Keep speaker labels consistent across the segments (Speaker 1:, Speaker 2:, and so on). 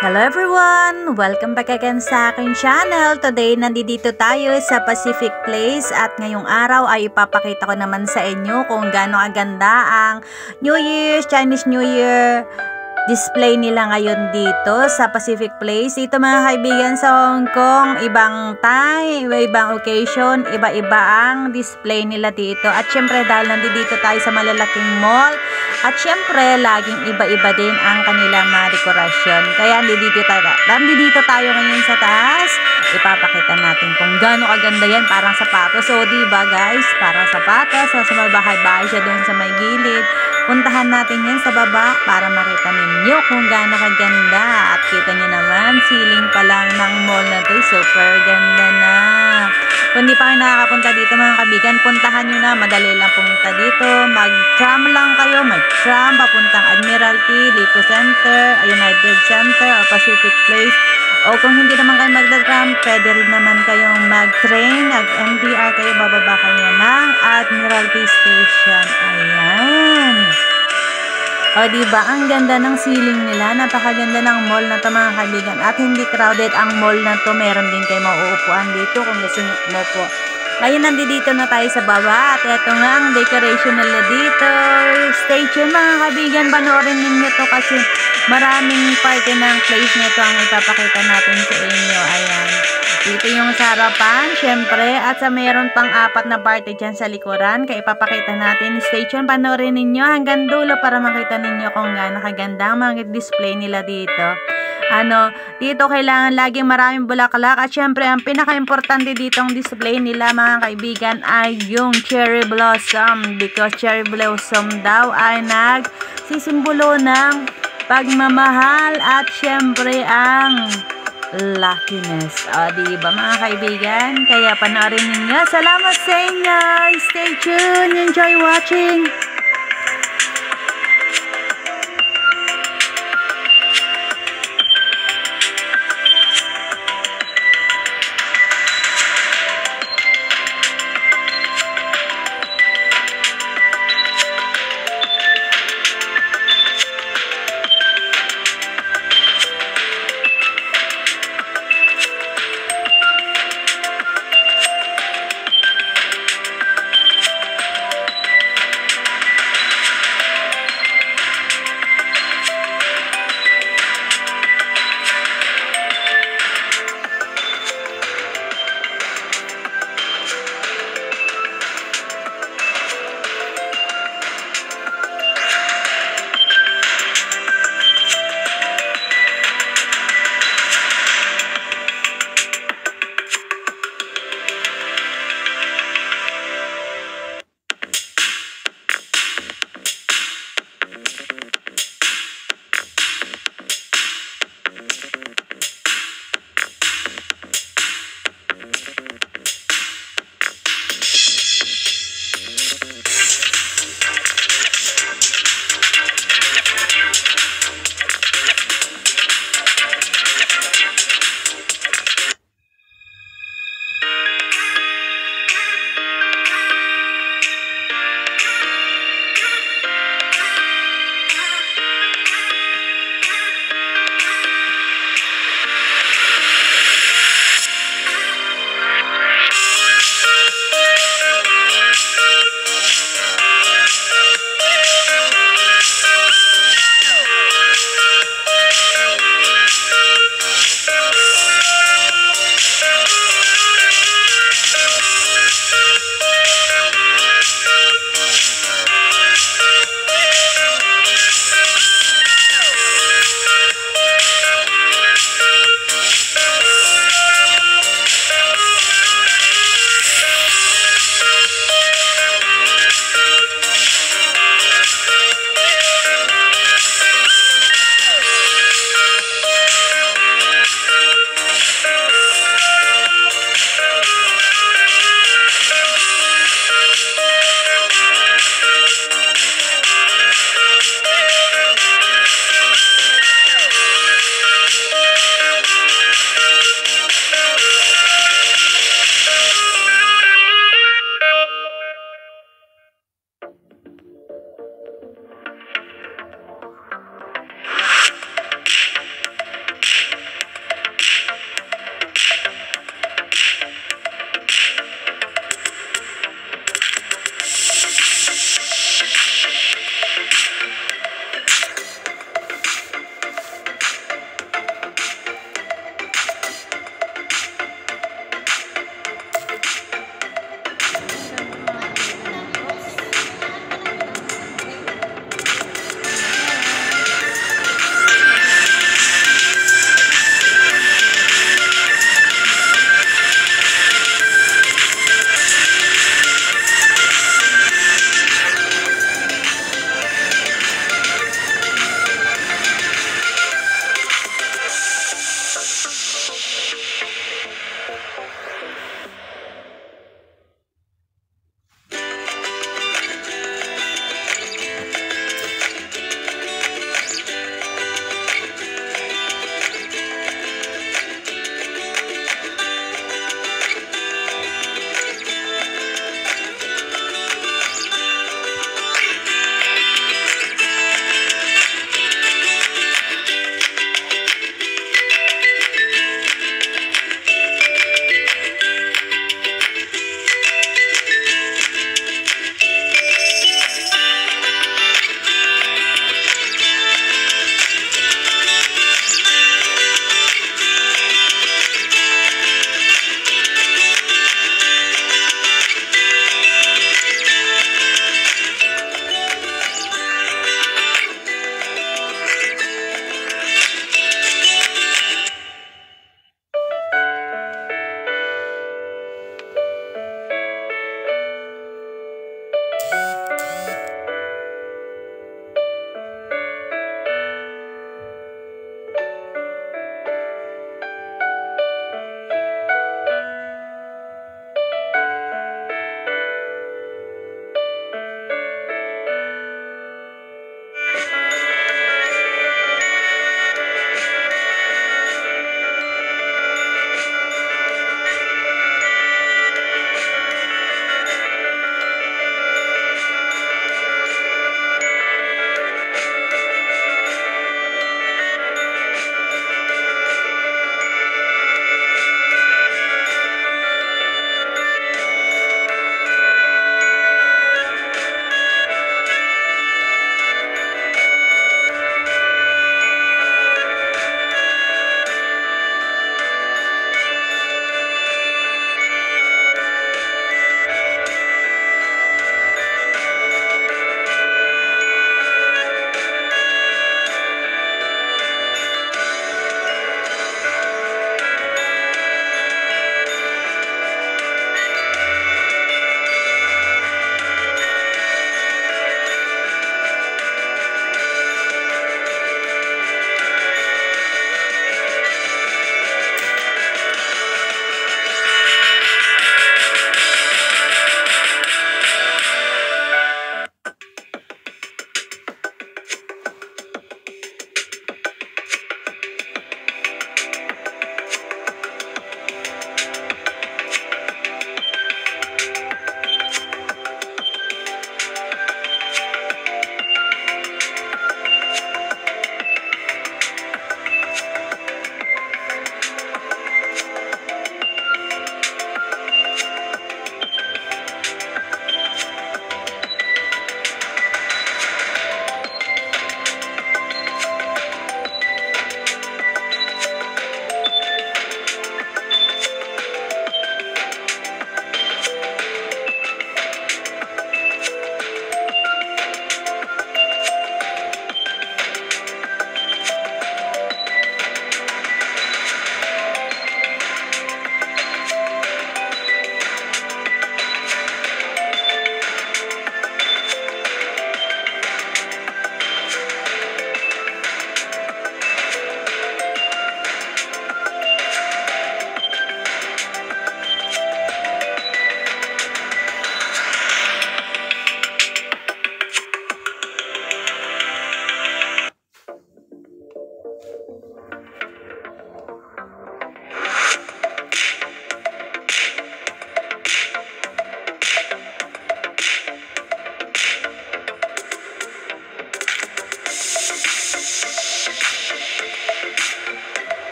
Speaker 1: Hello everyone! Welcome back again sa aking channel. Today, nandito tayo sa Pacific Place at ngayong araw ay ipapakita ko naman sa inyo kung gaano kaganda ang New Year's, Chinese New Year display nila ngayon dito sa Pacific Place. Ito mga kaibigan sa Hong Kong, ibang time, ibang occasion, iba-iba ang display nila dito. At syempre dahil nandito tayo sa malalaking mall, at syempre laging iba-iba din ang kanilang mga dekorasyon. Kaya nandito tayo ngayon sa taas. Ipapakita natin kung gaano kaganda yan, parang sapatos. So diba guys, parang sapatos, sa bahay-bahay siya doon sa may gilid. Puntahan natin yan sa baba para makita ninyo kung gaano kaganda. At kita nyo naman, ceiling pa lang ng mall na to. Super ganda na. Kung di pa kayo nakakapunta dito mga kaibigan, puntahan nyo na. Madali lang pumunta dito. Mag-tram lang kayo. Mag-tram papuntang Admiralty, Lipo Center, United Center, o Pacific Place. O kung hindi naman kayo mag-tram, pwede rin naman kayong mag-train, mag-MTR kayo, bababa kayo ng Admiralty Station. Ayan. O diba, ang ganda ng ceiling nila, napakaganda ng mall na to mga kaibigan. At hindi crowded ang mall na to, meron din kayo mauupuan dito kung gusto nyo po. Ngayon nandito na tayo sa baba at eto nga ang decoration nila dito. Stay tuned mga kaibigan, panoorin ninyo to kasi maraming parte ng place nito ang ipapakita natin sa inyo. Ayan. Dito yung sa harapan, syempre, at sa mayroon pang 4 na parte dyan sa likuran. Kaya ipapakita natin. Stay tuned, panoorin ninyo hanggang dulo para makita ninyo kung gaano kaganda ang mga display nila dito. Dito kailangan laging maraming bulaklak at syempre ang pinaka-importante ditong display nila mga kaibigan ay yung cherry blossom, because cherry blossom daw ay nagsisimbolo ng pagmamahal at syempre ang luckiness. Diba mga kaibigan? Kaya panoorin ninyo. Salamat sa inyo. Stay tuned. Enjoy watching.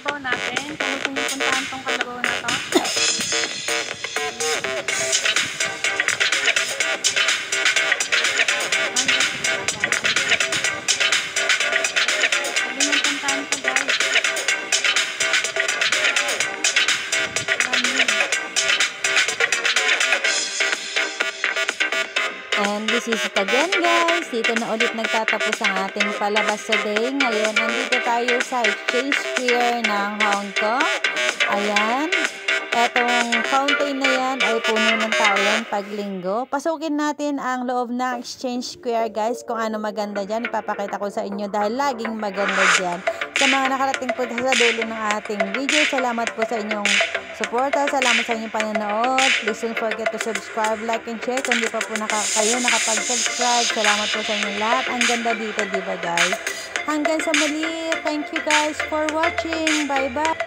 Speaker 1: kalabaw natin. Kung gusto niyo puntahan tong kalabaw na to. And this is it again guys, dito na ulit nagtatapos ang ating palabas today. Ngayon, nandito tayo sa Exchange Square ng Hong Kong. Ayan, etong fountain na yan ay puno ng tao yan pag linggo. Pasukin natin ang loob ng Exchange Square guys, kung ano maganda dyan. Ipapakita ko sa inyo dahil laging maganda dyan. Sa mga nakarating po sa dulo ng ating video, salamat po sa inyong suporta. Salamat sa inyong panonood. Please don't forget to subscribe, like, and share. Kung di pa po kayo nakapag-subscribe, salamat po sa inyong lahat. Ang ganda dito, diba guys? Hanggang sa muli. Thank you guys for watching. Bye-bye.